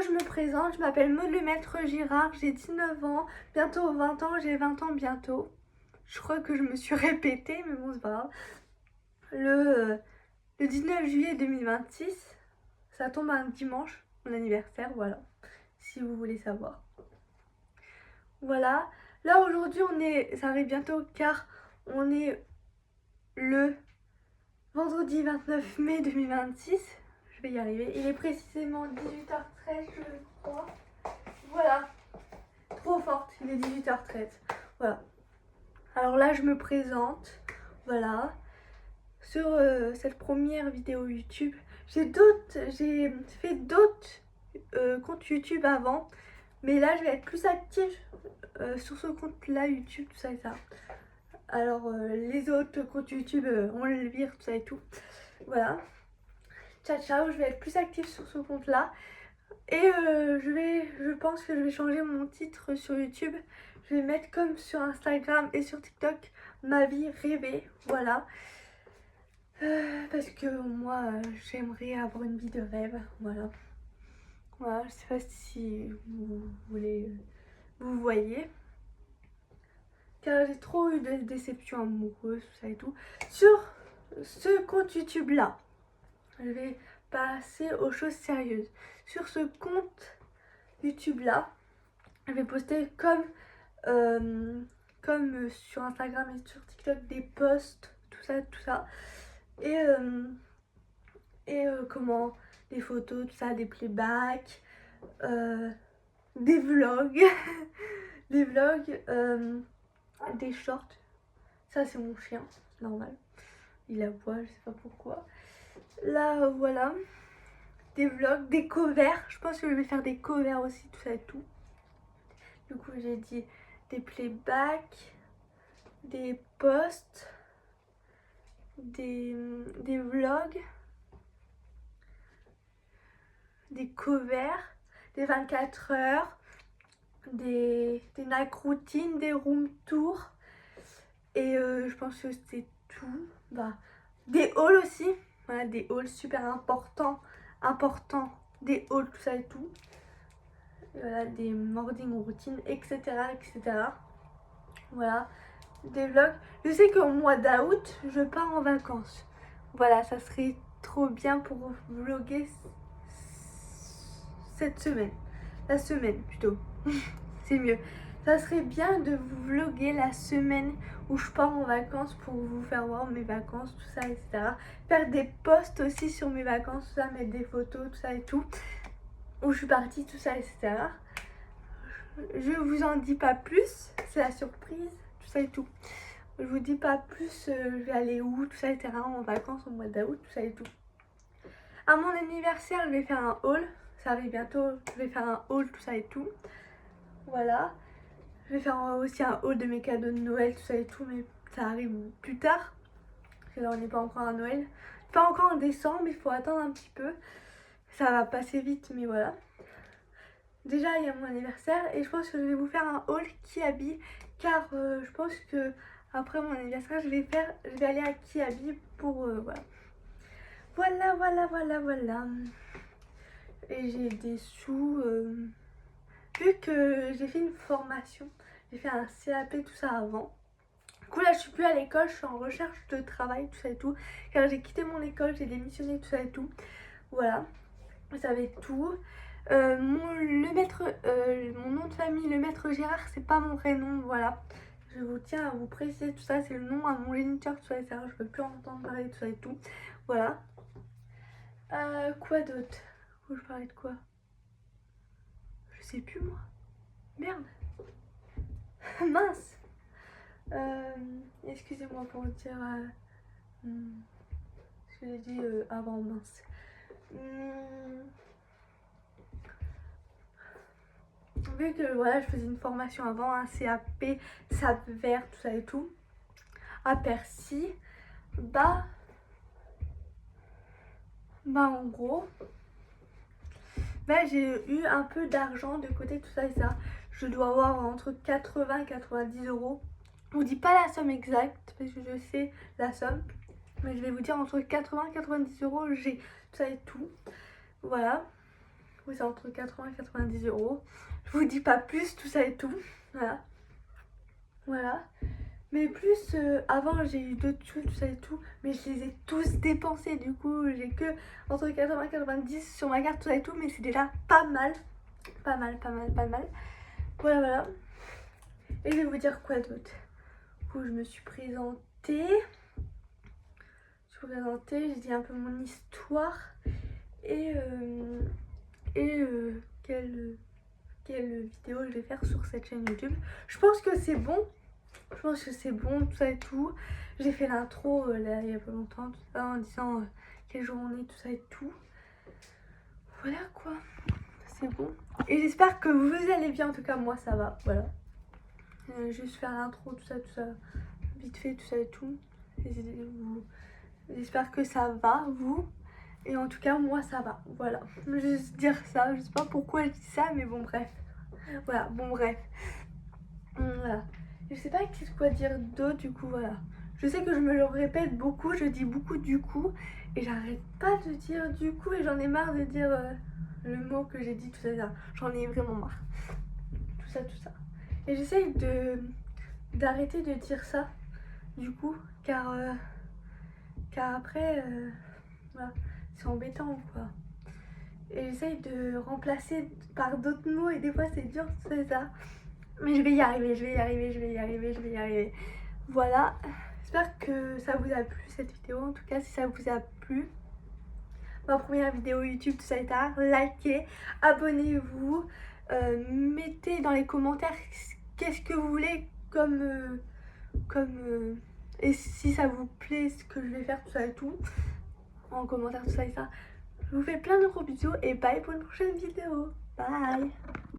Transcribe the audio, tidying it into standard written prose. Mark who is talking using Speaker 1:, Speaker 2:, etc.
Speaker 1: je me présente, je m'appelle Maud Lemaître Girard, j'ai 19 ans, bientôt 20 ans, j'ai 20 ans bientôt. Je crois que je me suis répétée, mais bon, c'est pas grave. Le 19 juillet 2026, ça tombe un dimanche, mon anniversaire, voilà, si vous voulez savoir. Voilà, là aujourd'hui ça arrive bientôt car on est le vendredi 29 mai 2026. Je vais y arriver. Il est précisément 18h13, je crois. Voilà. Trop forte, il est 18h13. Voilà. Alors là, je me présente. Voilà. Sur cette première vidéo YouTube. J'ai fait d'autres comptes YouTube avant. Mais là, je vais être plus active sur ce compte-là YouTube, tout ça et ça. Alors, les autres comptes YouTube, on les vire, tout ça et tout. Voilà. Ciao, ciao, je vais être plus active sur ce compte-là. Et je pense que je vais changer mon titre sur YouTube. Je vais mettre comme sur Instagram et sur TikTok, ma vie rêvée. Voilà. Parce que moi, j'aimerais avoir une vie de rêve. Voilà. Voilà, je sais pas si vous voulez, vous voyez. Car j'ai trop eu de déceptions amoureuses, tout ça et tout. Sur ce compte YouTube là, je vais passer aux choses sérieuses. Sur ce compte YouTube là, je vais poster comme sur Instagram et sur TikTok des posts, tout ça. Et comment, des photos, tout ça, des playbacks, des vlogs, des vlogs, des shorts. Ça c'est mon chien, c'est normal. Il aboie, je sais pas pourquoi. Là voilà. Des vlogs, des covers. Je pense que je vais faire des covers aussi, tout ça et tout. Du coup j'ai dit des playbacks, des posts, des vlogs, des covers, des 24 heures, des night routines, des room tours. Et je pense que c'est tout. Bah, des hauls aussi. Voilà, des hauls super importants. Des hauls, tout ça et tout. Et voilà, des morning routines, etc. Voilà, des vlogs. Je sais qu'au mois d'août, je pars en vacances. Voilà, ça serait trop bien pour vlogger cette semaine. La semaine plutôt. C'est mieux. Ça serait bien de vous vlogger la semaine où je pars en vacances pour vous faire voir mes vacances, tout ça, etc. Faire des posts aussi sur mes vacances, tout ça, mettre des photos, tout ça et tout. Où je suis partie, tout ça, etc. Je vous en dis pas plus, c'est la surprise, tout ça et tout. Je vous dis pas plus, je vais aller où, tout ça, etc. En vacances au mois d'août, tout ça et tout. À mon anniversaire, je vais faire un haul. Ça arrive bientôt, je vais faire un haul, tout ça et tout. Voilà. Je vais faire aussi un haul de mes cadeaux de Noël, tout ça et tout, mais ça arrive plus tard. Parce que là, on n'est pas encore à Noël. Pas encore en décembre, il faut attendre un petit peu. Ça va passer vite, mais voilà. Déjà, il y a mon anniversaire et je pense que je vais vous faire un haul Kiabi. Car je pense que après mon anniversaire, je vais aller à Kiabi pour... Voilà. Et j'ai des sous... vu que j'ai fait une formation, j'ai fait un CAP, tout ça avant. Du coup là je suis plus à l'école, je suis en recherche de travail, tout ça et tout. Car j'ai quitté mon école, j'ai démissionné, tout ça et tout. Voilà, vous savez tout. Mon nom de famille, Lemaître Girard, c'est pas mon vrai nom, voilà. Je vous tiens à vous préciser tout ça, c'est le nom à mon géniteur, tout ça et ça. Je peux plus entendre parler de tout ça et tout. Voilà. Quoi d'autre? Je parlais de quoi? Je sais plus moi. Merde. Mince. Excusez-moi pour dire ce que j'ai dit avant, mince. Vu que voilà, je faisais une formation avant, un CAP, SAP vert, tout ça et tout, à Percy, bah en gros, j'ai eu un peu d'argent de côté, tout ça et ça. Je dois avoir entre 80 et 90 euros. Je vous dis pas la somme exacte parce que je sais la somme, mais je vais vous dire entre 80 et 90 euros, j'ai tout ça et tout. Voilà. coup c'est entre 80 et 90 euros. Je vous dis pas plus, tout ça et tout. Voilà. Voilà. Mais plus, avant j'ai eu d'autres sous, tout ça et tout. Mais je les ai tous dépensés. Du coup, j'ai que entre 80 et 90 sur ma carte, tout ça et tout. Mais c'est déjà pas mal. Pas mal, pas mal, pas mal. Voilà, voilà. Et je vais vous dire quoi d'autre. Du coup, je me suis présentée. J'ai dit un peu mon histoire. Et quelle vidéo je vais faire sur cette chaîne YouTube. Je pense que c'est bon. Je pense que c'est bon, tout ça et tout. J'ai fait l'intro là il y a pas longtemps, tout ça, en disant quelle journée, tout ça et tout. Voilà quoi. C'est bon. Et j'espère que vous allez bien. En tout cas, moi ça va. Voilà. Juste faire l'intro, tout ça, vite fait, tout ça et tout. J'espère que ça va, vous. Et en tout cas, moi ça va. Voilà. Juste dire ça. Je sais pas pourquoi je dis ça, mais bon, bref. Voilà, bon, bref. Voilà. Je sais pas quoi dire d'autre, du coup, voilà. Je sais que je me le répète beaucoup, je dis beaucoup du coup. Et j'arrête pas de dire du coup, et j'en ai marre de dire le mot que j'ai dit, tout ça. J'en ai vraiment marre. Tout ça, tout ça. Et j'essaye d'arrêter de dire ça, du coup, car après, voilà, c'est embêtant, quoi. Et j'essaye de remplacer par d'autres mots, et des fois c'est dur, c'est ça. Mais je vais y arriver, je vais y arriver, je vais y arriver, je vais y arriver. Voilà, j'espère que ça vous a plu cette vidéo. En tout cas, si ça vous a plu, ma première vidéo YouTube, tout ça et tard, likez, abonnez-vous, mettez dans les commentaires qu'est-ce que vous voulez et si ça vous plaît ce que je vais faire, tout ça et tout, en commentaire, tout ça et ça. Je vous fais plein de gros bisous et bye pour une prochaine vidéo. Bye.